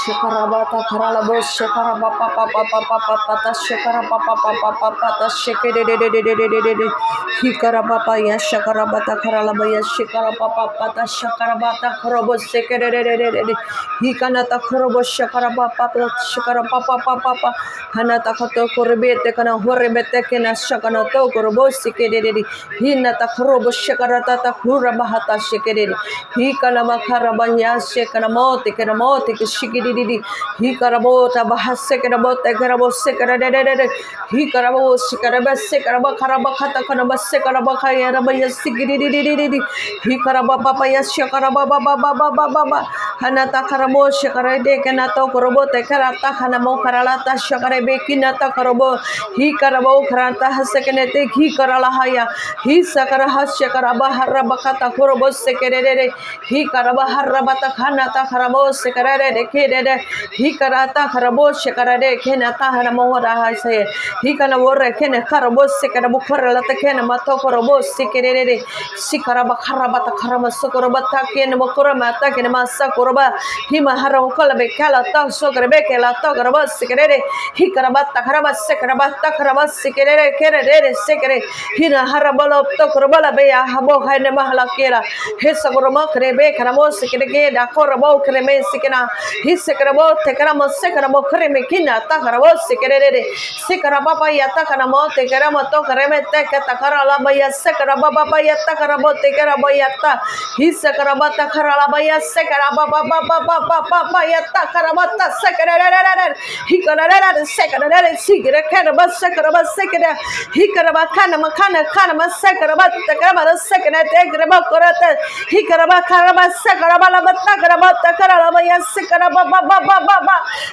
Shekarabata Karalabo Shekarabapa Papa Shekarabapa Shekede Hikarabapa Yashakarabata Karalabaya Shekarabapa Shakarabata Korobo Sekede Hikanata Korobo Shakarabapa Papa Hanata Kato Korebete Kana Horebete Kena Shakanato Korobo Sekede Hinata Korobo Shakarata Kurabahata Shekede Hikanama Karabaya Shekanamote Shikidi Hikarabota Bahasekarabote Karabosekara Hikarabo Sikaraba Karabakata Kanabasekarabakaya Rabaya Sikidi Hikarababa Yashakarababa Baba Hanata Karabo Shakarade Kanato Korobote Karata Hanamo Karalata Shakarebe Kinata Karabo Hikarabo Karanta Hasekanete Hikaralahaya Hisakara Shakaraba Harabakata Korobo Sekere Hikaraba Harabata Hanata Karabo Sekarade Kede Hikarata Karabo Shakarade Kenata Hanamora Hase Hikanawore Kene Karabo Sekarabu Karalata Kenamato Korobo Sekere Sikaraba Karabata Karama Sokorabata Kenamokuramata Kenamasa Koroba Himaharam Kolabekala Sokarabeke La Tokaraba Sekere Hikarabata Karaba Sekarabata Karaba Sekere Kere Sekere Hina Harabalo Tokorabala Bea Habo Hanemahala Kera Hesakorama Krebe Karamo Sekere Dakorabo Kreme Sikena Hisakarabo Tekaramo Sekarabo Kremekina Takarabo Sekere Sikarababa Yatakanamo Tekaramo Tokareme Tekatakara Sekarababa Yatakarabo Tekarabayata Hisakarabata Karalabaya Sekarababa Yatakarabata Sekere Hikarada Sekere Sigre Kanaba Sekaraba Sekere Hikarabakana Makana Kanama Sekarabata Karabata Sekere Tegrabakorata Hikarabaka Sekarabata Karabata Karabaya Sekarababa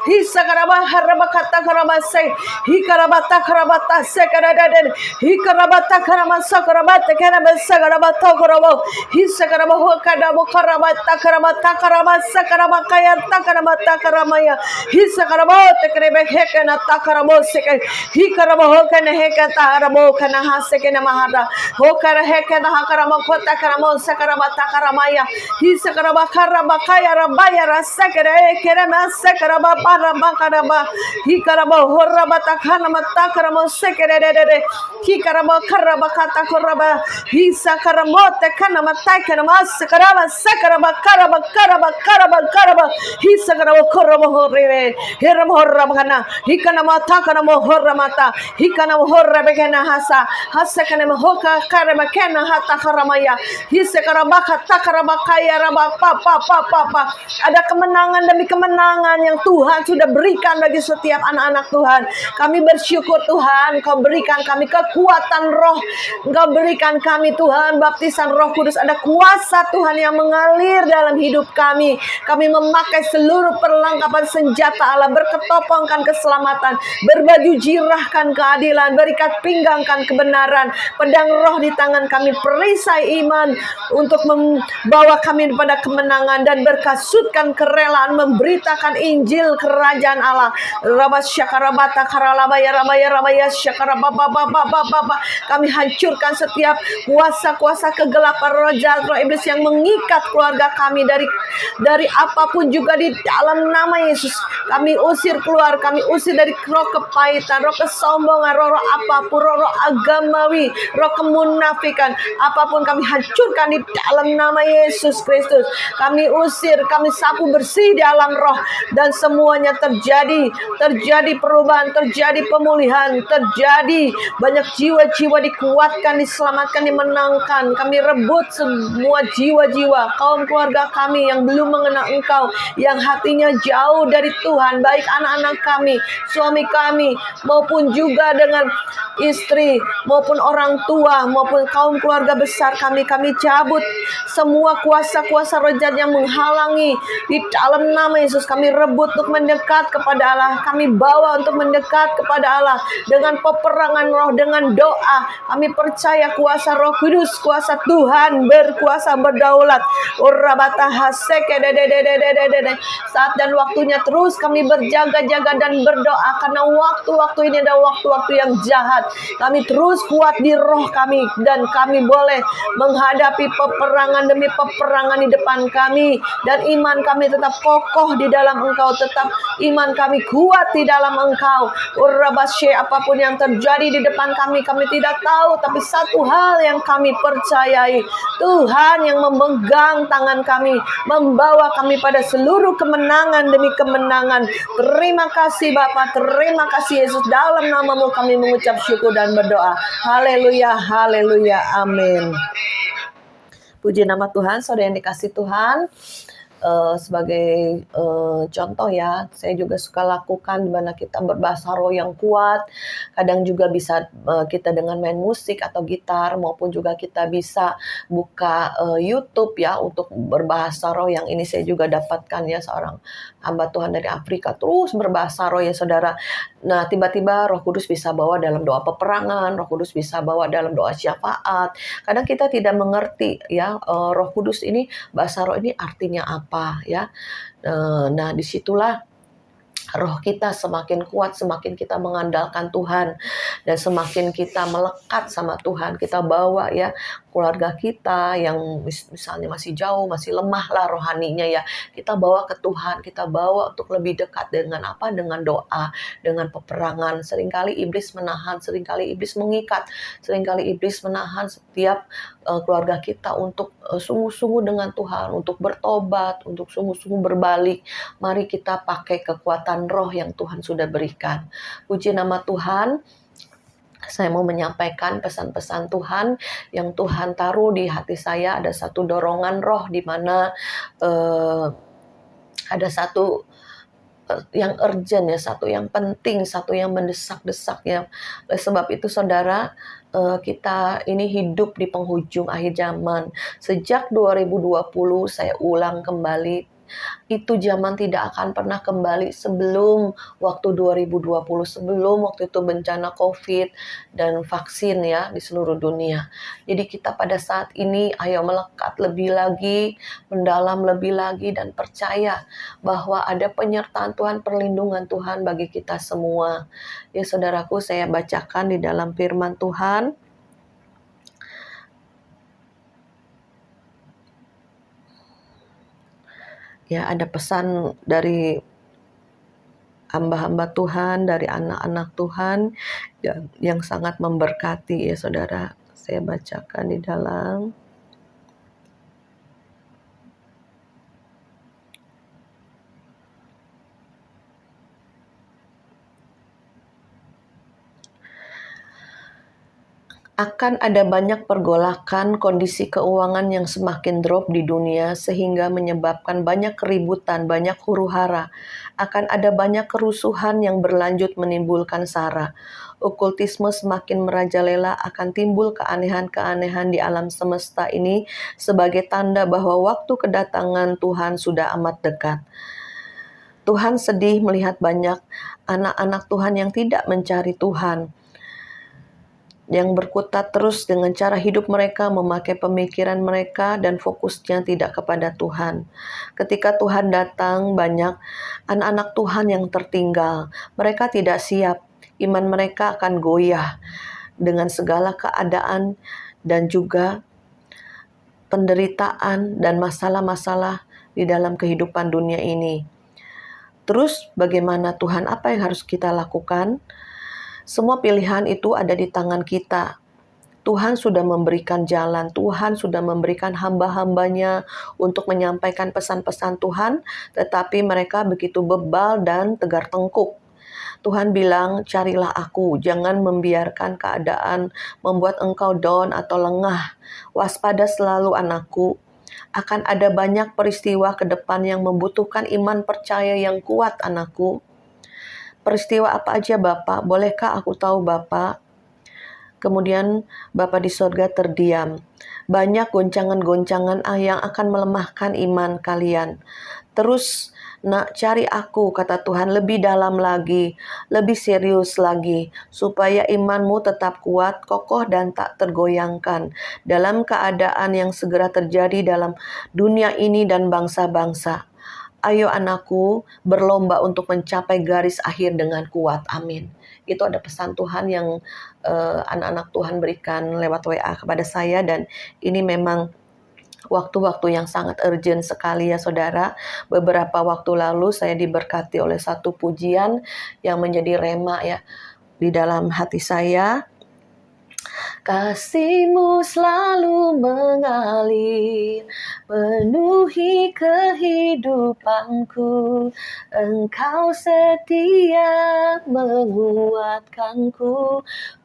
Hisakaraba Harabakata Karabase Hikarabata Karabata Sekere Hikarabata Karama Sakarabata Kanaba Sakarabata Korobo Hisakarabo Kadabo Karabata Karabata Karabasa Karabakaya Takarabata Karamaya Hisakarabo Tekrebe Hekana Takarabo Seke Hikarabo Hokana Hekata Arabo Kana Hasekena Mahara Hokara Hekana Hakaramokota Karamo Sakarabata Karamaya Hisakarabakara Bakaya Rabaya Rasekere Kerema Sekaraba Parabakaraba Hikarabo Horabata Kanamata Karamo Sekere Hikarabo Karabakata Koraba Hisakaramote Kanamata Kanamasa Karaba Sakaraba Karaba Hisakarabo Korabo Hore Hiram Horabana Hikanamata Kanamo Horamata Hikanam Horabekana Hasakanam Hoka Karamakana Hata Karamaya Hisakarabaka Takarabakaya Raba Papa ada kemenangan demi kemenangan yang Tuhan sudah berikan bagi setiap anak-anak Tuhan. Kami bersyukur Tuhan, Kau berikan kami kekuatan roh, Engkau berikan kami Tuhan baptisan Roh Kudus, ada kuasa Tuhan yang mengalir dalam hidup kami. Kami memakai seluruh perlengkapan senjata Allah, berketopongkan keselamatan, berbaju jirahkan keadilan, berikat pinggangkan kebenaran, pedang roh di tangan kami, perisai iman untuk membawa kami pada kemenangan dan berkasutkan kerelaan memberitakan Injil kerajaan Allah. Rabas syakarabata karalabaya rabaya syakarababa. Kami hancurkan setiap kuasa-kuasa kegelapan roh jahat, roh iblis yang mengikat keluarga kami dari apapun juga di dalam nama Yesus. Kami usir keluar, kami usir dari roh kepahitan, roh kesombongan, roh apapun, roh agamawi, roh kemunafikan, apapun kami hancurkan di dalam nama Yesus Kristus. Kami usir, kami sapu bersih dalam roh, dan semuanya terjadi perubahan, terjadi pemulihan, terjadi banyak jiwa-jiwa dikuatkan, diselamatkan, dimenangkan. Kami rebut semua jiwa-jiwa kaum keluarga kami yang belum mengenal Engkau, yang hatinya jauh dari Tuhan, baik anak-anak kami, suami kami, maupun juga dengan istri, maupun orang tua, maupun kaum keluarga besar kami. Kami cabut semua kuasa-kuasa roh jahat yang menghalangi di dalam nama Yesus. Kami rebut untuk mendekat kepada Allah, kami bawa untuk mendekat kepada Allah dengan peperangan roh, dengan doa. Kami percaya kuasa Roh Kudus, kuasa Tuhan berkuasa berdaulat. Urabata haseke Saat dan waktunya terus kami berjaga-jaga dan berdoa, karena waktu-waktu ini adalah waktu-waktu yang jahat. Kami terus kuat di roh kami, dan kami boleh menghadapi peperangan demi peperangan di depan kami, dan iman kami tetap kokoh di dalam Engkau, tetap iman kami kuat di dalam Engkau. Urabashe, apapun yang terjadi di depan kami tidak tahu, tapi satu hal yang kami percayai, Tuhan yang memegang tangan kami, membawa kami pada seluruh kemenangan demi kemenangan. Terima kasih Bapa, terima kasih Yesus. Dalam namamu kami mengucap syukur dan berdoa. Haleluya, haleluya, amin. Puji nama Tuhan. Saudara yang dikasih Tuhan, sebagai contoh ya, saya juga suka lakukan di mana kita berbahasa roh yang kuat. Kadang juga bisa kita dengan main musik atau gitar, maupun juga kita bisa buka YouTube ya untuk berbahasa roh. Yang ini saya juga dapatkan ya, seorang hamba Tuhan dari Afrika terus berbahasa roh ya saudara. Nah, tiba-tiba Roh Kudus bisa bawa dalam doa peperangan, Roh Kudus bisa bawa dalam doa syafaat. Kadang kita tidak mengerti ya, Roh Kudus ini, bahasa roh ini artinya apa ya. Nah, disitulah roh kita semakin kuat, semakin kita mengandalkan Tuhan, dan semakin kita melekat sama Tuhan. Kita bawa ya keluarga kita yang misalnya masih jauh, masih lemah lah rohaninya ya, kita bawa ke Tuhan, kita bawa untuk lebih dekat dengan apa? Dengan doa, dengan peperangan. Seringkali iblis menahan, seringkali iblis mengikat, seringkali iblis menahan setiap keluarga kita untuk sungguh-sungguh dengan Tuhan, untuk bertobat, untuk sungguh-sungguh berbalik. Mari kita pakai kekuatan roh yang Tuhan sudah berikan. Puji nama Tuhan. Saya mau menyampaikan pesan-pesan Tuhan yang Tuhan taruh di hati saya. Ada satu dorongan roh di mana ada satu yang urgent ya, satu yang penting, satu yang mendesak-desak ya. Oleh sebab itu saudara, kita ini hidup di penghujung akhir zaman. Sejak 2020 saya ulang kembali, itu zaman tidak akan pernah kembali sebelum waktu 2020, sebelum waktu itu bencana COVID dan vaksin ya di seluruh dunia. Jadi kita pada saat ini ayo melekat lebih lagi, mendalam lebih lagi, dan percaya bahwa ada penyertaan Tuhan, perlindungan Tuhan bagi kita semua. Ya saudaraku, saya bacakan di dalam firman Tuhan. Ya, ada pesan dari hamba-hamba Tuhan, dari anak-anak Tuhan yang sangat memberkati ya saudara. Saya bacakan di dalam akan ada banyak pergolakan kondisi keuangan yang semakin drop di dunia sehingga menyebabkan banyak keributan, banyak huru-hara. Akan ada banyak kerusuhan yang berlanjut menimbulkan sara. Okultisme semakin merajalela, akan timbul keanehan-keanehan di alam semesta ini sebagai tanda bahwa waktu kedatangan Tuhan sudah amat dekat. Tuhan sedih melihat banyak anak-anak Tuhan yang tidak mencari Tuhan, yang berkutat terus dengan cara hidup mereka, memakai pemikiran mereka, dan fokusnya tidak kepada Tuhan. Ketika Tuhan datang, banyak anak-anak Tuhan yang tertinggal. Mereka tidak siap, iman mereka akan goyah dengan segala keadaan dan juga penderitaan dan masalah-masalah di dalam kehidupan dunia ini. Terus bagaimana Tuhan? Apa yang harus kita lakukan? Semua pilihan itu ada di tangan kita. Tuhan sudah memberikan jalan, Tuhan sudah memberikan hamba-hambanya untuk menyampaikan pesan-pesan Tuhan, tetapi mereka begitu bebal dan tegar tengkuk. Tuhan bilang, carilah aku, jangan membiarkan keadaan membuat engkau down atau lengah. Waspada selalu anakku, akan ada banyak peristiwa ke depan yang membutuhkan iman percaya yang kuat anakku. Peristiwa apa aja Bapak? Bolehkah aku tahu Bapak? Kemudian Bapa di sorga terdiam. Banyak goncangan-goncangan yang akan melemahkan iman kalian. Terus Nak, cari aku, kata Tuhan, lebih dalam lagi, lebih serius lagi, supaya imanmu tetap kuat, kokoh, dan tak tergoyangkan dalam keadaan yang segera terjadi dalam dunia ini dan bangsa-bangsa. Ayo anakku, berlomba untuk mencapai garis akhir dengan kuat. Amin. Itu ada pesan Tuhan yang anak-anak Tuhan berikan lewat WA kepada saya, dan ini memang waktu-waktu yang sangat urgent sekali ya saudara. Beberapa waktu lalu saya diberkati oleh satu pujian yang menjadi rema ya di dalam hati saya. Kasih-Mu selalu mengalir, penuhi kehidupanku. Engkau setia menguatkanku.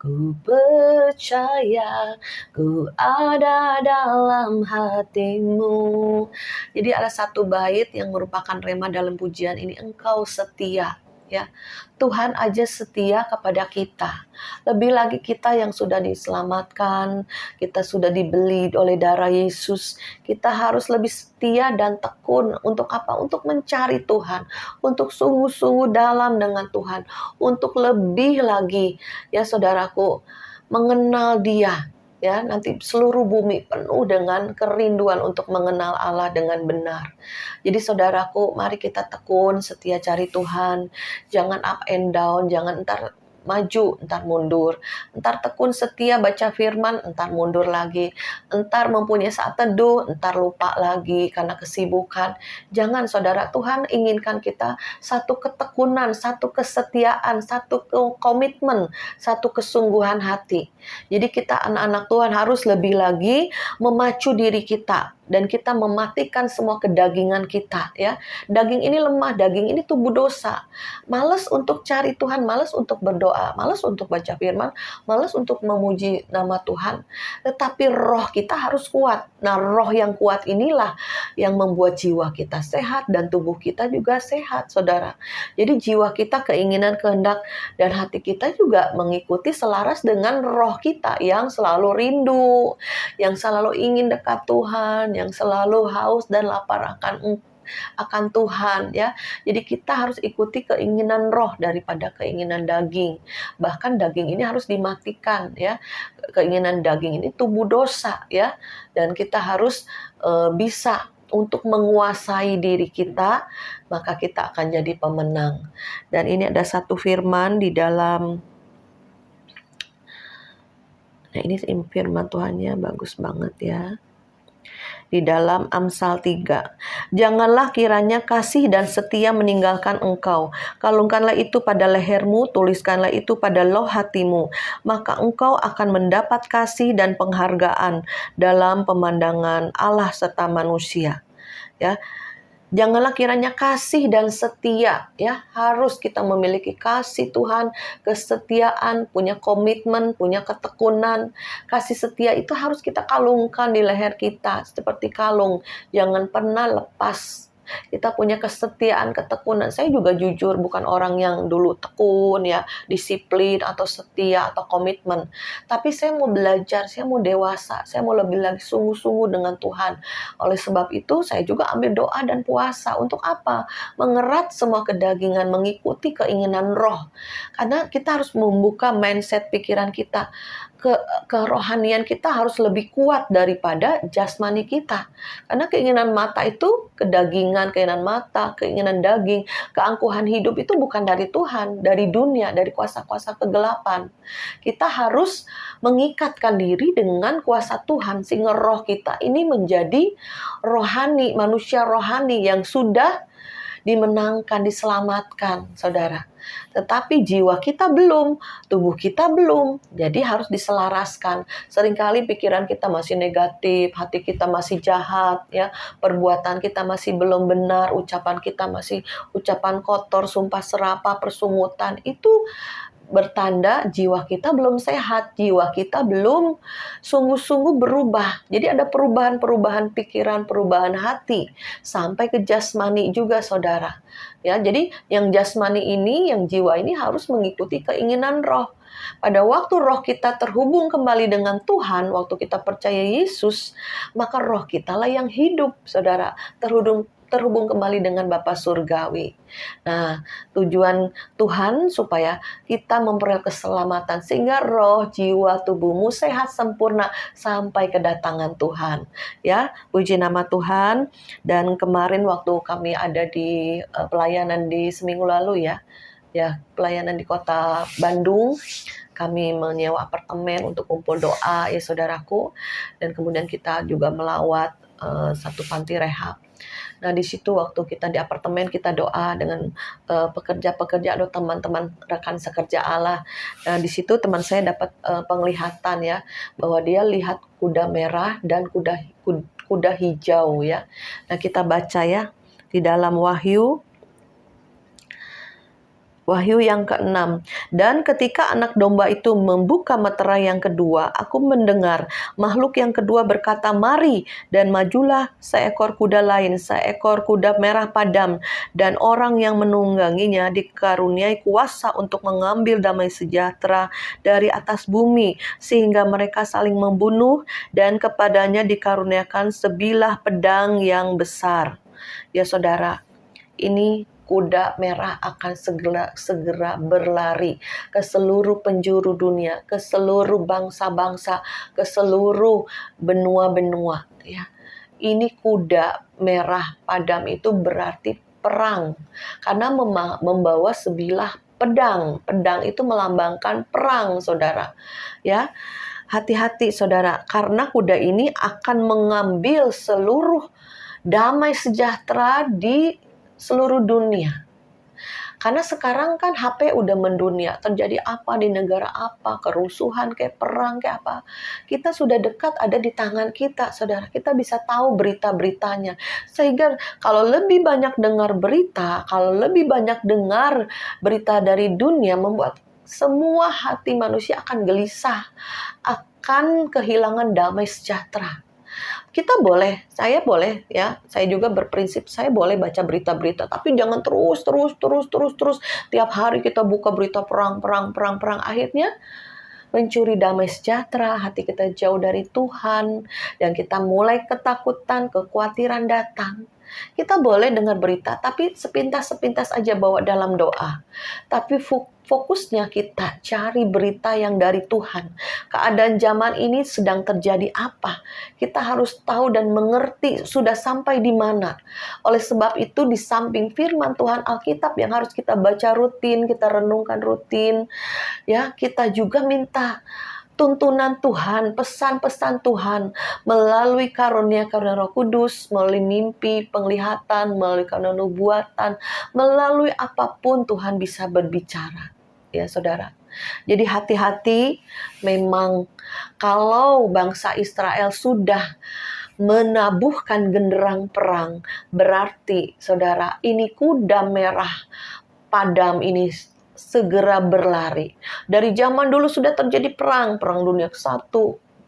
Ku percaya, ku ada dalam hati-Mu. Jadi ada satu bait yang merupakan rema dalam pujian ini, Engkau setia. Ya, Tuhan aja setia kepada kita. Lebih lagi kita yang sudah diselamatkan, kita sudah dibeli oleh darah Yesus. Kita harus lebih setia dan tekun untuk apa? Untuk mencari Tuhan, untuk sungguh-sungguh dalam dengan Tuhan, untuk lebih lagi ya saudaraku mengenal Dia. Ya, nanti seluruh bumi penuh dengan kerinduan untuk mengenal Allah dengan benar. Jadi saudaraku, mari kita tekun, setia cari Tuhan. Jangan up and down, jangan entar maju, entar mundur. Entar tekun setia baca firman, entar mundur lagi. Entar mempunyai saat teduh, entar lupa lagi karena kesibukan. Jangan saudara, Tuhan inginkan kita satu ketekunan, satu kesetiaan, satu komitmen, satu kesungguhan hati. Jadi kita anak-anak Tuhan harus lebih lagi memacu diri kita. Dan kita mematikan semua kedagingan kita ya. Daging ini lemah, daging ini tubuh dosa. Malas untuk cari Tuhan, malas untuk berdoa, malas untuk baca firman, malas untuk memuji nama Tuhan. Tetapi roh kita harus kuat. Nah, roh yang kuat inilah yang membuat jiwa kita sehat dan tubuh kita juga sehat, saudara. Jadi jiwa kita, keinginan, kehendak, dan hati kita juga mengikuti selaras dengan roh kita yang selalu rindu, yang selalu ingin dekat Tuhan, yang selalu haus dan lapar akan Tuhan ya. Jadi kita harus ikuti keinginan roh daripada keinginan daging. Bahkan daging ini harus dimatikan ya. Keinginan daging ini tubuh dosa ya. Dan kita harus bisa untuk menguasai diri kita, maka kita akan jadi pemenang. Dan ini ada satu firman di dalam, nah ini firman Tuhannya bagus banget ya. Di dalam Amsal 3. Janganlah kiranya kasih dan setia meninggalkan engkau. Kalungkanlah itu pada lehermu, tuliskanlah itu pada loh hatimu. Maka engkau akan mendapat kasih dan penghargaan dalam pemandangan Allah serta manusia. Ya. Janganlah kiranya kasih dan setia ya, harus kita memiliki kasih Tuhan, kesetiaan, punya komitmen, punya ketekunan. Kasih setia itu harus kita kalungkan di leher kita seperti kalung, jangan pernah lepas. Kita punya kesetiaan, ketekunan. Saya juga jujur bukan orang yang dulu tekun ya, disiplin atau setia atau komitmen. Tapi saya mau belajar, saya mau dewasa, saya mau lebih lagi sungguh-sungguh dengan Tuhan. Oleh sebab itu saya juga ambil doa dan puasa. Untuk apa? Mengerat semua kedagingan, mengikuti keinginan roh. Karena kita harus membuka mindset pikiran kita. Kerohanian kita harus lebih kuat daripada jasmani kita. Karena keinginan mata itu kedagingan, keinginan mata, keinginan daging, keangkuhan hidup itu bukan dari Tuhan, dari dunia, dari kuasa-kuasa kegelapan. Kita harus mengikatkan diri dengan kuasa Tuhan sehingga roh kita ini menjadi rohani, manusia rohani yang sudah dimenangkan, diselamatkan, saudara. Tetapi jiwa kita belum, tubuh kita belum, jadi harus diselaraskan. Seringkali pikiran kita masih negatif, hati kita masih jahat, ya, perbuatan kita masih belum benar, ucapan kita masih ucapan kotor, sumpah serapah, persungutan, itu bertanda jiwa kita belum sehat, jiwa kita belum sungguh-sungguh berubah. Jadi ada perubahan-perubahan pikiran, perubahan hati, sampai ke jasmani juga, saudara. Ya, jadi yang jasmani ini, yang jiwa ini harus mengikuti keinginan roh. Pada waktu roh kita terhubung kembali dengan Tuhan, waktu kita percaya Yesus, maka roh kita lah yang hidup, saudara. terhubung kembali dengan Bapa Surgawi. Nah, tujuan Tuhan supaya kita memperoleh keselamatan sehingga roh, jiwa, tubuhmu sehat sempurna sampai kedatangan Tuhan. Ya, puji nama Tuhan. Dan kemarin waktu kami ada di pelayanan di seminggu lalu ya pelayanan di kota Bandung, kami menyewa apartemen untuk kumpul doa ya saudaraku, dan kemudian kita juga melawat satu panti rehab. Nah, di situ waktu kita di apartemen kita doa dengan pekerja-pekerja atau teman-teman rekan sekerja Allah. Nah, di situ teman saya dapat penglihatan ya, bahwa dia lihat kuda merah dan kuda hijau ya. Nah, kita baca ya di dalam Wahyu yang ke-6. Dan ketika anak domba itu membuka meterai yang kedua, aku mendengar makhluk yang kedua berkata, "Mari," dan majulah seekor kuda lain, seekor kuda merah padam, dan orang yang menungganginya dikaruniai kuasa untuk mengambil damai sejahtera dari atas bumi, sehingga mereka saling membunuh, dan kepadanya dikaruniakan sebilah pedang yang besar. Ya saudara, ini kuda merah akan segera berlari ke seluruh penjuru dunia, ke seluruh bangsa-bangsa, ke seluruh benua-benua. Ya, ini kuda merah padam itu berarti perang, karena membawa sebilah pedang. Pedang itu melambangkan perang, saudara. Ya, hati-hati saudara, karena kuda ini akan mengambil seluruh damai sejahtera di seluruh dunia. Karena sekarang kan HP udah mendunia, terjadi apa di negara apa, kerusuhan kayak perang kayak apa, kita sudah dekat ada di tangan kita, saudara. Kita bisa tahu berita-beritanya. Sehingga kalau lebih banyak dengar berita, kalau lebih banyak dengar berita dari dunia, membuat semua hati manusia akan gelisah, akan kehilangan damai sejahtera. Kita boleh, saya boleh ya, saya juga berprinsip saya boleh baca berita-berita, tapi jangan terus tiap hari kita buka berita perang. Akhirnya mencuri damai sejahtera, hati kita jauh dari Tuhan, dan kita mulai ketakutan, kekhawatiran datang. Kita boleh dengar berita, tapi sepintas aja bawa dalam doa. Tapi fokusnya kita cari berita yang dari Tuhan. Keadaan zaman ini sedang terjadi apa? Kita harus tahu dan mengerti sudah sampai di mana. Oleh sebab itu, di samping firman Tuhan Alkitab yang harus kita baca rutin, kita renungkan rutin, ya, kita juga minta tuntunan Tuhan, pesan-pesan Tuhan melalui karunia-karunia Roh Kudus, melalui mimpi, penglihatan, melalui karunia nubuatan, melalui apapun Tuhan bisa berbicara. Ya, saudara. Jadi hati-hati, memang kalau bangsa Israel sudah menabuhkan genderang perang, berarti saudara, ini kuda merah padam ini segera berlari. Dari zaman dulu sudah terjadi perang dunia ke-1,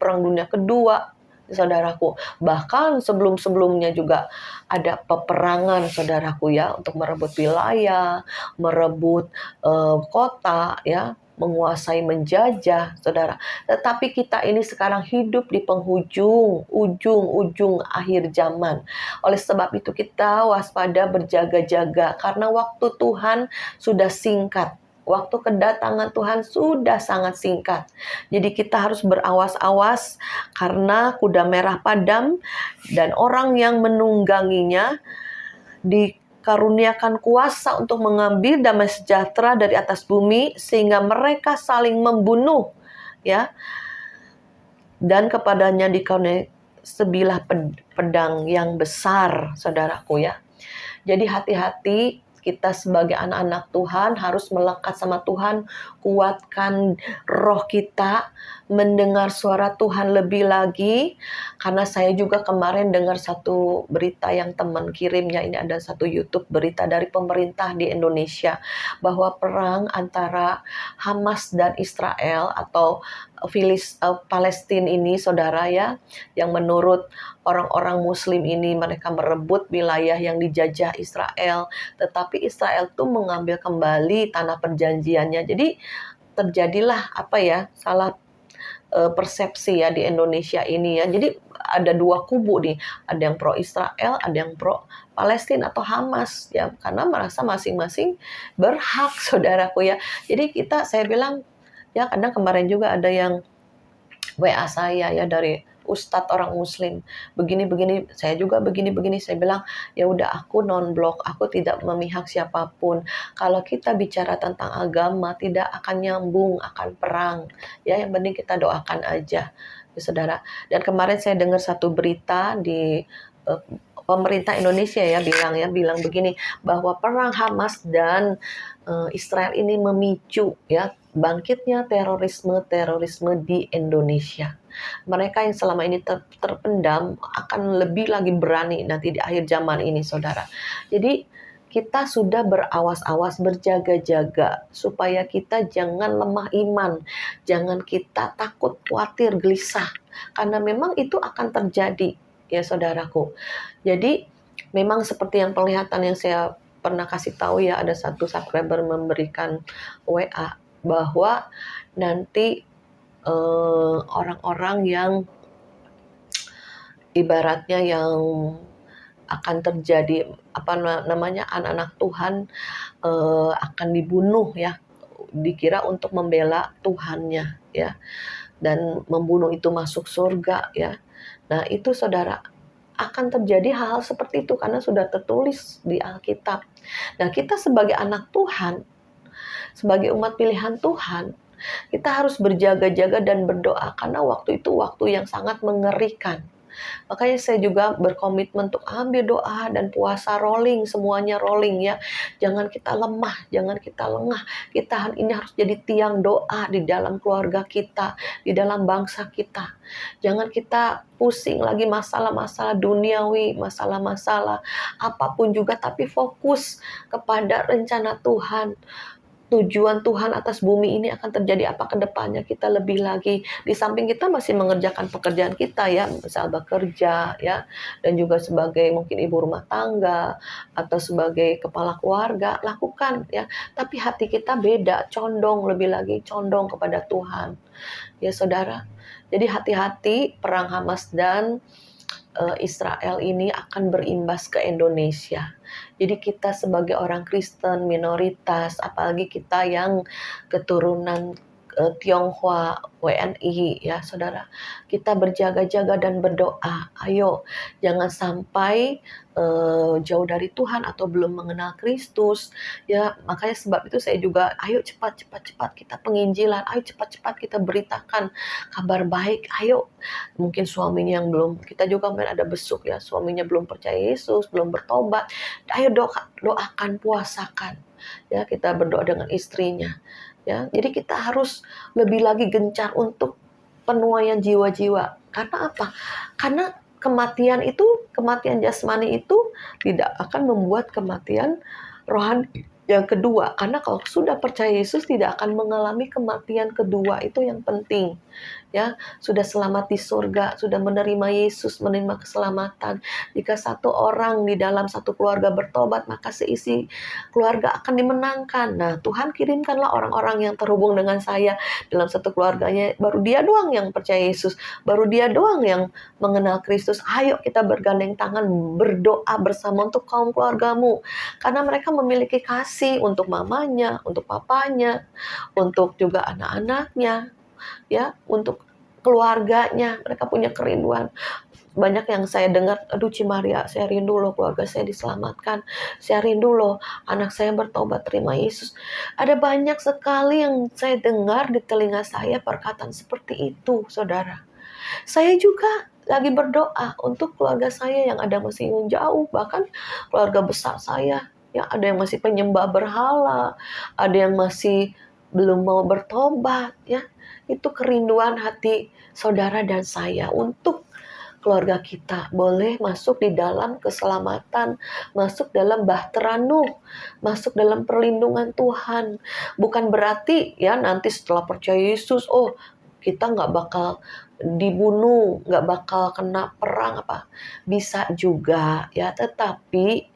perang dunia kedua, saudaraku. Bahkan sebelum-sebelumnya juga ada peperangan, saudaraku ya, untuk merebut wilayah, merebut kota ya, menguasai, menjajah, saudara. Tetapi kita ini sekarang hidup di penghujung, ujung akhir zaman. Oleh sebab itu kita waspada, berjaga-jaga, karena waktu Tuhan sudah singkat. Waktu kedatangan Tuhan sudah sangat singkat. Jadi kita harus berawas-awas, karena kuda merah padam dan orang yang menungganginya dikaruniakan kuasa untuk mengambil damai sejahtera dari atas bumi, sehingga mereka saling membunuh, ya. Dan kepadanya dikaruniai sebilah pedang yang besar, saudaraku ya. Jadi hati-hati, kita sebagai anak-anak Tuhan harus melekat sama Tuhan, kuatkan roh kita, mendengar suara Tuhan lebih lagi. Karena saya juga kemarin dengar satu berita yang teman kirimnya, ini ada satu YouTube berita dari pemerintah di Indonesia, bahwa perang antara Hamas dan Israel atau Palestina ini, saudara ya, yang menurut orang-orang Muslim ini mereka merebut wilayah yang dijajah Israel, tetapi Israel tuh mengambil kembali tanah perjanjiannya. Jadi terjadilah salah persepsi ya di Indonesia ini ya. Jadi ada dua kubu nih, ada yang pro Israel, ada yang pro Palestina atau Hamas ya, karena merasa masing-masing berhak saudaraku ya. Jadi saya bilang ya, kadang kemarin juga ada yang WA saya ya dari Ustadz orang Muslim, begini-begini, saya juga begini-begini. Saya bilang, ya udah, aku non-blok, aku tidak memihak siapapun. Kalau kita bicara tentang agama, tidak akan nyambung, akan perang. Ya, yang penting kita doakan aja, ya, saudara. Dan kemarin saya dengar satu berita di pemerintah Indonesia ya bilang begini, bahwa perang Hamas dan Israel ini memicu ya bangkitnya terorisme di Indonesia. Mereka yang selama ini terpendam akan lebih lagi berani nanti di akhir zaman ini, saudara. Jadi kita sudah berawas-awas, berjaga-jaga supaya kita jangan lemah iman, jangan kita takut, khawatir, gelisah, karena memang itu akan terjadi ya saudaraku. Jadi memang seperti yang penglihatan yang saya pernah kasih tahu ya, ada satu subscriber memberikan WA bahwa nanti orang-orang yang ibaratnya yang akan terjadi anak-anak Tuhan akan dibunuh ya, dikira untuk membela Tuhannya ya, dan membunuh itu masuk surga ya. Nah itu saudara, akan terjadi hal-hal seperti itu karena sudah tertulis di Alkitab. Nah kita sebagai anak Tuhan, sebagai umat pilihan Tuhan, kita harus berjaga-jaga dan berdoa karena waktu itu waktu yang sangat mengerikan. Makanya saya juga berkomitmen untuk ambil doa dan puasa rolling, semuanya rolling ya. Jangan kita lemah, jangan kita lengah. Kita ini harus jadi tiang doa di dalam keluarga kita, di dalam bangsa kita. Jangan kita pusing lagi masalah-masalah duniawi, masalah-masalah apapun juga, tapi fokus kepada rencana Tuhan. Tujuan Tuhan atas bumi ini akan terjadi apa ke depannya, kita lebih lagi. Di samping kita masih mengerjakan pekerjaan kita ya, misal bekerja ya, dan juga sebagai mungkin ibu rumah tangga atau sebagai kepala keluarga, lakukan ya. Tapi hati kita beda, condong, lebih lagi condong kepada Tuhan. Ya saudara, jadi hati-hati, perang Hamas dan Israel ini akan berimbas ke Indonesia. Jadi kita sebagai orang Kristen minoritas, apalagi kita yang keturunan Tionghoa, WNI ya saudara, kita berjaga-jaga dan berdoa. Ayo, jangan sampai jauh dari Tuhan atau belum mengenal Kristus ya. Makanya sebab itu saya juga, ayo cepat kita penginjilan, ayo cepat kita beritakan kabar baik. Ayo, mungkin suaminya yang belum, kita juga ada besuk ya, suaminya belum percaya Yesus, belum bertobat, ayo doakan, puasakan ya, kita berdoa dengan istrinya ya. Jadi kita harus lebih lagi gencar untuk penuaian jiwa-jiwa. Karena apa? Karena kematian jasmani itu tidak akan membuat kematian rohani yang kedua. Karena kalau sudah percaya Yesus tidak akan mengalami kematian kedua, itu yang penting. Ya, sudah selamat di surga, sudah menerima Yesus, menerima keselamatan. Jika satu orang di dalam satu keluarga bertobat, maka seisi keluarga akan dimenangkan. Nah, Tuhan kirimkanlah orang-orang yang terhubung dengan saya dalam satu keluarganya, baru dia doang yang percaya Yesus, baru dia doang yang mengenal Kristus. Ayo kita bergandeng tangan, berdoa bersama untuk kaum keluargamu, karena mereka memiliki kasih untuk mamanya, untuk papanya, untuk juga anak-anaknya ya, untuk keluarganya. Mereka punya kerinduan. Banyak yang saya dengar, aduh Cimaria, saya rindu loh keluarga saya diselamatkan, saya rindu loh anak saya bertobat terima Yesus. Ada banyak sekali yang saya dengar di telinga saya perkataan seperti itu, saudara. Saya juga lagi berdoa untuk keluarga saya yang ada masih jauh, bahkan keluarga besar saya ya, ada yang masih penyembah berhala, ada yang masih belum mau bertobat ya. Itu kerinduan hati saudara dan saya untuk keluarga kita boleh masuk di dalam keselamatan, masuk dalam bahtera Nuh, masuk dalam perlindungan Tuhan. Bukan berarti ya nanti setelah percaya Yesus, oh kita nggak bakal dibunuh, nggak bakal kena perang apa. Bisa juga ya, tetapi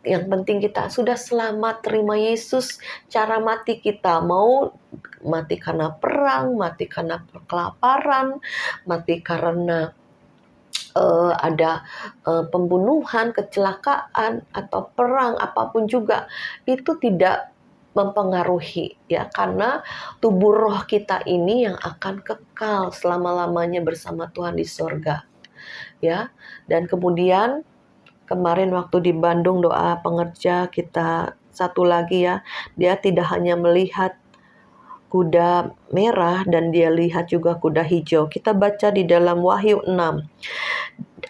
Yang penting kita sudah selamat, terima Yesus. Cara mati kita mau mati karena perang, mati karena kelaparan, mati karena ada pembunuhan, kecelakaan, atau perang, apapun juga, itu tidak mempengaruhi ya, karena tubuh roh kita ini yang akan kekal selama-lamanya bersama Tuhan di sorga ya. Dan kemudian kemarin waktu di Bandung doa pengerja kita satu lagi ya, dia tidak hanya melihat kuda merah dan dia lihat juga kuda hijau. Kita baca di dalam Wahyu 6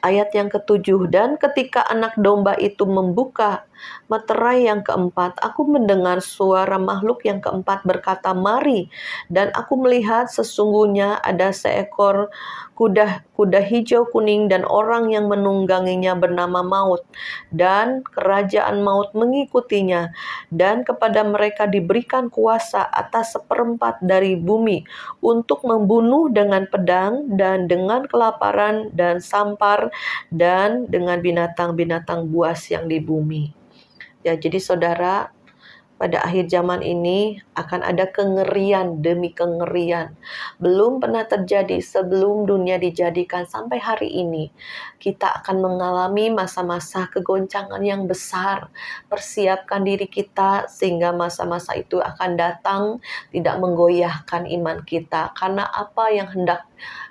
ayat yang ke-7, dan ketika anak domba itu membuka meterai yang keempat, aku mendengar suara makhluk yang keempat berkata, "Mari." Dan aku melihat sesungguhnya ada seekor kuda hijau kuning, dan orang yang menungganginya bernama Maut, dan kerajaan maut mengikutinya, dan kepada mereka diberikan kuasa atas seperempat dari bumi untuk membunuh dengan pedang dan dengan kelaparan dan sampar dan dengan binatang-binatang buas yang di bumi. Ya, jadi saudara, pada akhir zaman ini akan ada kengerian demi kengerian. Belum pernah terjadi sebelum dunia dijadikan sampai hari ini. Kita akan mengalami masa-masa kegoncangan yang besar. Persiapkan diri kita sehingga masa-masa itu akan datang tidak menggoyahkan iman kita. Karena apa yang hendak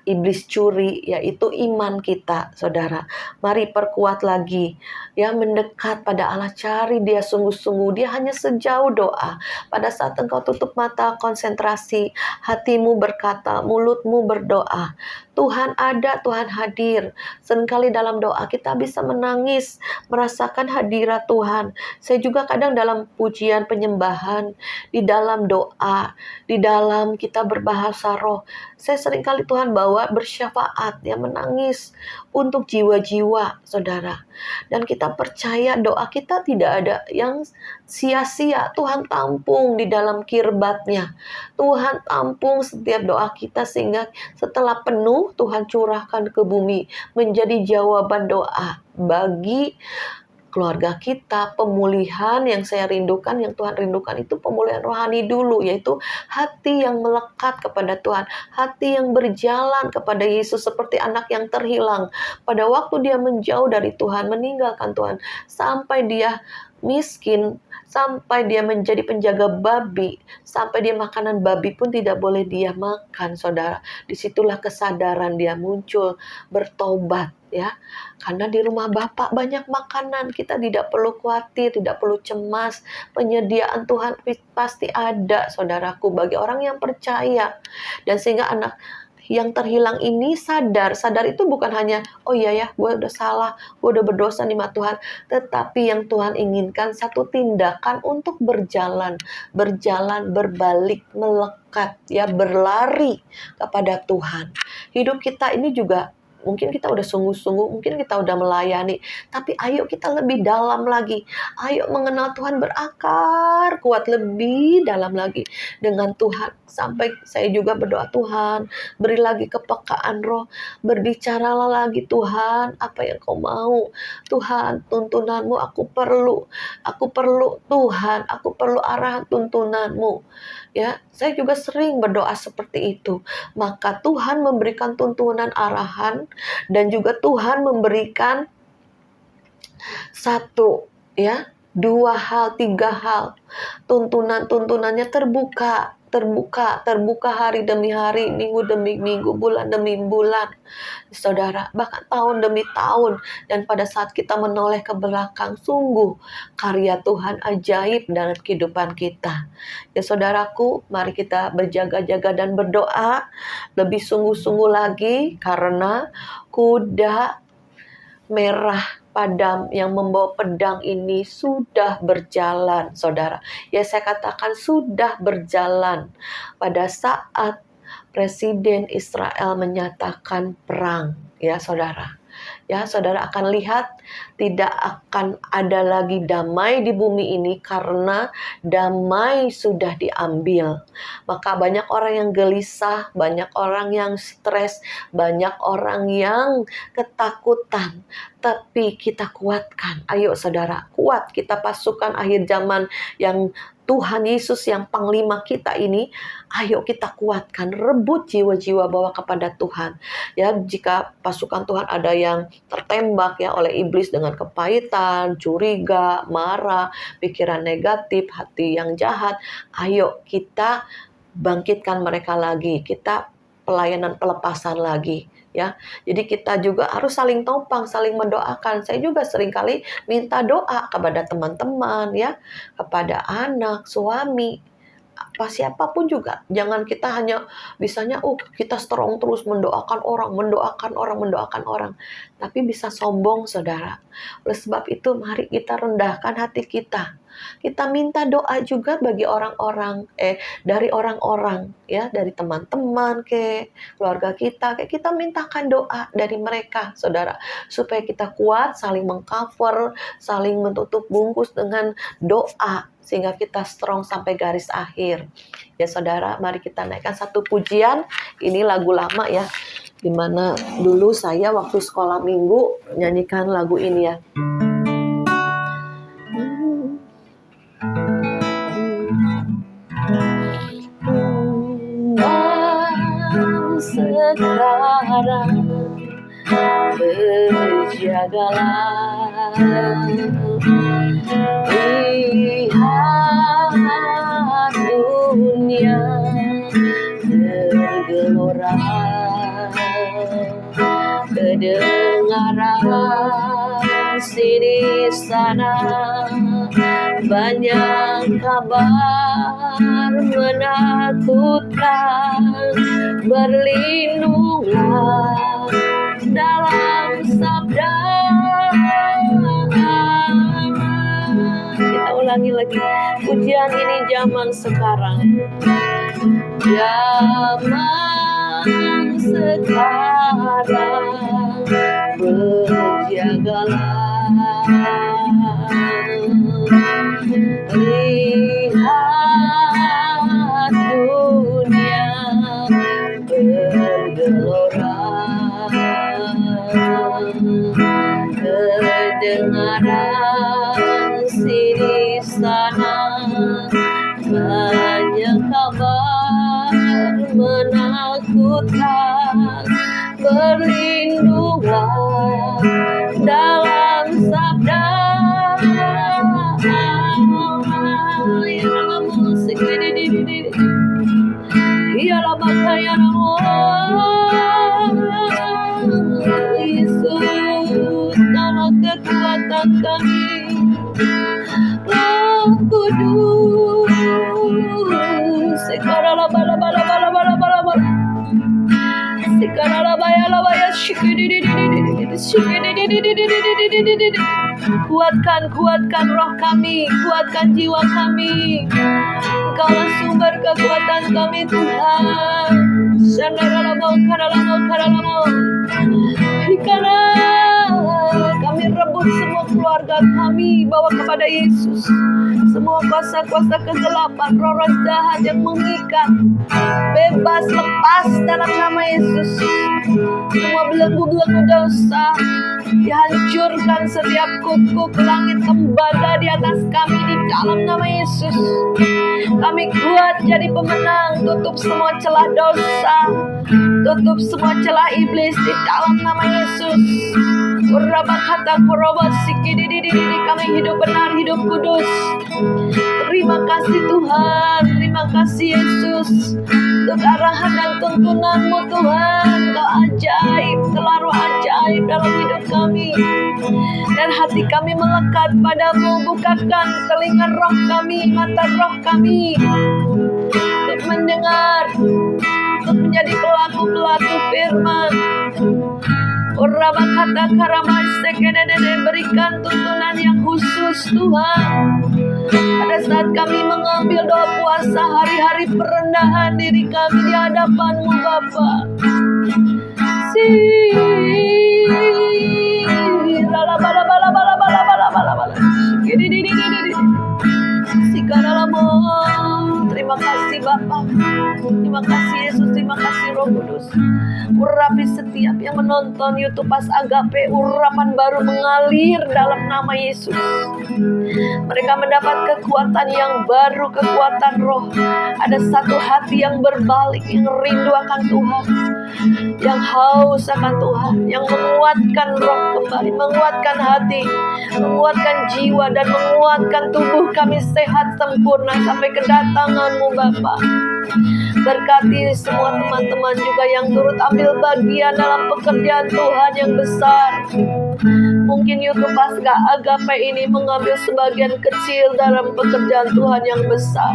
iblis curi, yaitu iman kita, saudara. Mari perkuat lagi, ya, mendekat pada Allah, cari dia sungguh-sungguh. Dia hanya sejauh doa. Pada saat engkau tutup mata, konsentrasi, hatimu berkata, mulutmu berdoa. Tuhan ada, Tuhan hadir. Seringkali dalam doa kita bisa menangis, merasakan hadirat Tuhan. Saya juga kadang dalam pujian penyembahan, di dalam doa, di dalam kita berbahasa roh, saya seringkali Tuhan bawa bersyafaat, ya, menangis untuk jiwa-jiwa, saudara. Dan kita percaya doa kita tidak ada yang sia-sia. Tuhan tampung di dalam kirbatnya. Tuhan tampung setiap doa kita sehingga setelah penuh Tuhan curahkan ke bumi menjadi jawaban doa bagi keluarga kita. Pemulihan yang saya rindukan, yang Tuhan rindukan itu pemulihan rohani dulu, yaitu hati yang melekat kepada Tuhan, hati yang berjalan kepada Yesus seperti anak yang terhilang. Pada waktu dia menjauh dari Tuhan, meninggalkan Tuhan, sampai dia miskin, sampai dia menjadi penjaga babi, sampai dia makanan babi pun tidak boleh dia makan, saudara. Disitulah kesadaran dia muncul, bertobat, ya. Karena di rumah Bapak banyak makanan, kita tidak perlu khawatir, tidak perlu cemas. Penyediaan Tuhan pasti ada, saudaraku, bagi orang yang percaya. Dan sehingga anak yang terhilang ini sadar itu bukan hanya, oh iya ya, gue udah salah, gue udah berdosa nih sama Tuhan. Tetapi yang Tuhan inginkan satu tindakan untuk berjalan, berbalik, melekat, ya, berlari kepada Tuhan. Hidup kita ini juga mungkin kita udah sungguh-sungguh, mungkin kita udah melayani, tapi ayo kita lebih dalam lagi. Ayo mengenal Tuhan, berakar kuat lebih dalam lagi dengan Tuhan. Sampai saya juga berdoa, Tuhan, beri lagi kepekaan roh, berbicaralah lagi Tuhan, apa yang kau mau. Tuhan, tuntunanmu aku perlu Tuhan, aku perlu arahan tuntunanmu. Ya, saya juga sering berdoa seperti itu. Maka Tuhan memberikan tuntunan, arahan, dan juga Tuhan memberikan satu, ya, 2 hal, 3 hal. Tuntunannya terbuka hari demi hari, minggu demi minggu, bulan demi bulan, saudara, bahkan tahun demi tahun. Dan pada saat kita menoleh ke belakang, sungguh karya Tuhan ajaib dalam kehidupan kita. Ya saudaraku, mari kita berjaga-jaga dan berdoa lebih sungguh-sungguh lagi, karena kuda merah padam yang membawa pedang ini sudah berjalan, saudara. Ya, saya katakan sudah berjalan pada saat Presiden Israel menyatakan perang, ya saudara. Ya, saudara akan lihat tidak akan ada lagi damai di bumi ini karena damai sudah diambil. Maka banyak orang yang gelisah, banyak orang yang stres, banyak orang yang ketakutan. Tapi kita kuatkan. Ayo saudara, kuat. Kita pasukan akhir zaman yang Tuhan Yesus yang panglima kita ini, ayo kita kuatkan, rebut jiwa-jiwa bawa kepada Tuhan. Ya, jika pasukan Tuhan ada yang tertembak ya oleh iblis dengan kepahitan, curiga, marah, pikiran negatif, hati yang jahat, ayo kita bangkitkan mereka lagi. Kita pelayanan pelepasan lagi. Ya, jadi kita juga harus saling topang, saling mendoakan. Saya juga seringkali minta doa kepada teman-teman ya, kepada anak, suami, apa siapapun juga. Jangan kita hanya bisanya kita strong terus mendoakan orang. Tapi bisa sombong saudara. Oleh sebab itu mari kita rendahkan hati kita. Kita minta doa juga bagi orang-orang, dari orang-orang ya, dari teman-teman keluarga kita, kita mintakan doa dari mereka, saudara, supaya kita kuat, saling mengcover, saling menutup bungkus dengan doa, sehingga kita strong sampai garis akhir. Ya saudara, mari kita naikkan satu pujian. Ini lagu lama ya, dimana dulu saya waktu sekolah minggu nyanyikan lagu ini ya. Sekarang berjagalah, lihat dunia tergelora, kedengaran sini sana banyak kabar menakutkan. Berlindunglah dalam sabda. Kita ulangi lagi pujian ini. Zaman sekarang, zaman sekarang berjagalah, lihat dunia bergelora, kedengaran sini sana banyak kabar menakutkan. Berlindunglah dalam sabda. Ialah pakaian Yesus, dalam kekuatan kami, Roh Kudus. Sekarang kuatkan roh kami, kuatkan jiwa kami. Engkaulah sumber kekuatan kami Tuhan. Kami rebut semua keluarga kami, bawa kepada Yesus. Semua kuasa-kuasa kegelapan, roh-roh jahat yang mengikat, bebas, lepas dalam nama Yesus. Semua belenggu-belenggu dosa dihancurkan, setiap kuk langit tembaga di atas kami di dalam nama Yesus. Kami kuat jadi pemenang. Tutup semua celah dosa, tutup semua celah iblis di dalam nama Yesus. Kami hidup benar, hidup kudus. Terima kasih Tuhan, terima kasih Yesus untuk arahan dan tuntunanmu Tuhan. Kau ajaib, selalu ajaib dalam hidup kami. Dan hati kami melekat padamu. Bukakan telinga roh kami, mata roh kami, untuk mendengar, untuk menjadi pelaku-pelaku firman. Berikan tuntunan yang khusus Tuhan. Pada saat kami mengambil doa puasa, hari-hari perendahan diri kami di hadapan-Mu Bapa. Terima kasih Bapa. Terima kasih Yesus, terima kasih Roh Kudus. Urapi setiap yang menonton YouTube Pas Agape, urapan baru mengalir dalam nama Yesus. Mereka mendapat kekuatan yang baru, kekuatan roh. Ada satu hati yang berbalik, yang rindu akan Tuhan, yang haus akan Tuhan, yang menguatkan roh kembali, menguatkan hati, menguatkan jiwa, dan menguatkan tubuh kami sehat sempurna sampai kedatangan-Mu Bapa. Berkati semua teman-teman juga yang turut ambil bagian dalam pekerjaan Tuhan yang besar. Mungkin YouTube Pas Agape ini mengambil sebagian kecil dalam pekerjaan Tuhan yang besar.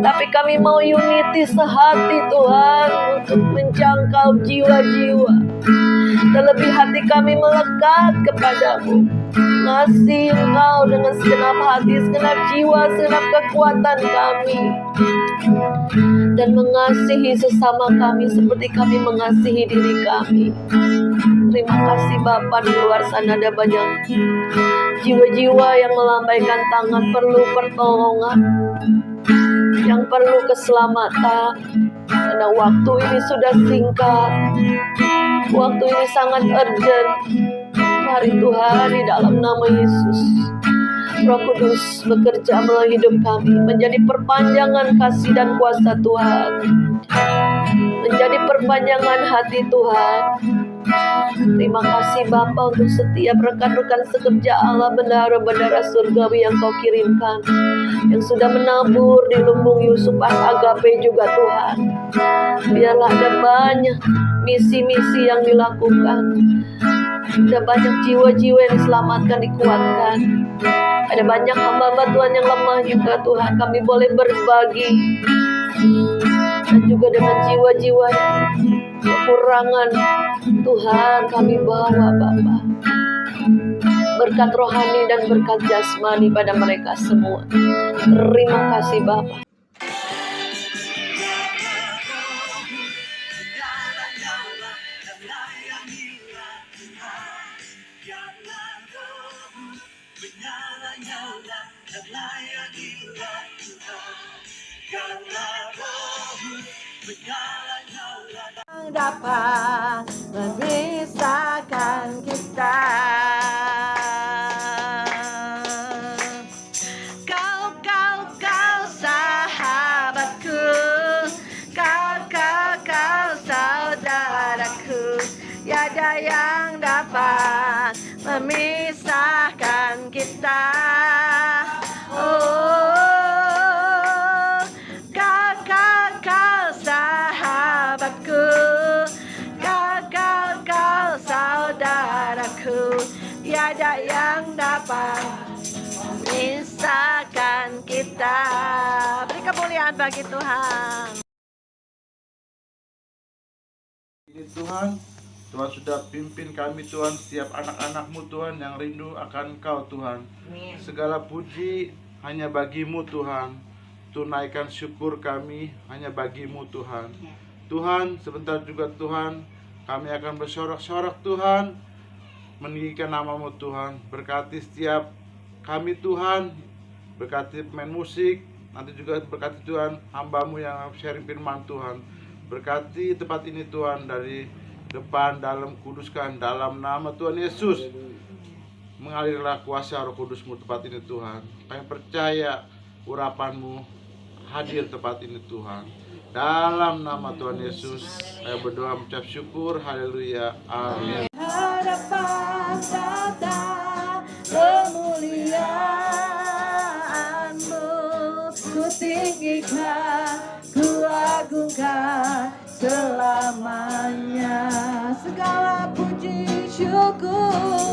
Tapi kami mau unity sehati Tuhan untuk menjangkau jiwa-jiwa. Terlebih hati kami melekat kepadamu. Ngasih Engkau dengan segenap hati, segenap jiwa, segenap kekuatan kami. Dan mengasihi sesama kami seperti kami mengasihi diri kami. Terima kasih Bapa. Di luar sana ada banyak jiwa-jiwa yang melambaikan tangan, perlu pertolongan, yang perlu keselamatan. Karena waktu ini sudah singkat, waktu ini sangat urgent. Mari Tuhan, di dalam nama Yesus, Roh Kudus bekerja melalui hidup kami, menjadi perpanjangan kasih dan kuasa Tuhan, menjadi perpanjangan hati Tuhan. Terima kasih Bapa untuk setiap rekan-rekan sekerja Allah, bendahara-bendahara surgawi yang Kau kirimkan, yang sudah menabur di lumbung Yusuf Pas Agape juga Tuhan. Biarlah ada banyak misi-misi yang dilakukan, ada banyak jiwa-jiwa yang diselamatkan, dikuatkan. Ada banyak hamba-hamba Tuhan yang lemah juga Tuhan, kami boleh berbagi. Dan juga dengan jiwa-jiwa yang kekurangan Tuhan, kami bawa Bapa berkat rohani dan berkat jasmani pada mereka semua. Terima kasih Bapa. Dapat memisahkan kita. Kau sahabatku, kau saudaraku. Tiada yang dapat memisahkan kita. Kau sahabatku, kau saudaraku. Tiada yang dapat memisahkan kita. Beri kemuliaan bagi Tuhan. Ini Tuhan, Tuhan sudah pimpin kami Tuhan, setiap anak-anak-Mu Tuhan yang rindu akan Engkau Tuhan. Segala puji hanya bagi-Mu Tuhan. Tunaikan syukur kami hanya bagi-Mu Tuhan. Tuhan, sebentar juga Tuhan, kami akan bersorak-sorak Tuhan, meninggikan nama-Mu Tuhan. Berkati setiap kami Tuhan, berkati pemain musik, nanti juga berkati Tuhan hamba-Mu yang sharing firman Tuhan. Berkati tempat ini Tuhan, dari depan, dalam, kuduskan dalam nama Tuhan Yesus. Mengalirlah kuasa Roh Kudus-Mu tempat ini Tuhan. Kami percaya urapan-Mu hadir tempat ini Tuhan. Dalam nama Tuhan Yesus, saya berdoa mengucap syukur. Haleluya. Amin. Harapan tata kemuliaan-Mu, ku tinggikan, ku agungkan selamanya. Segala puji syukur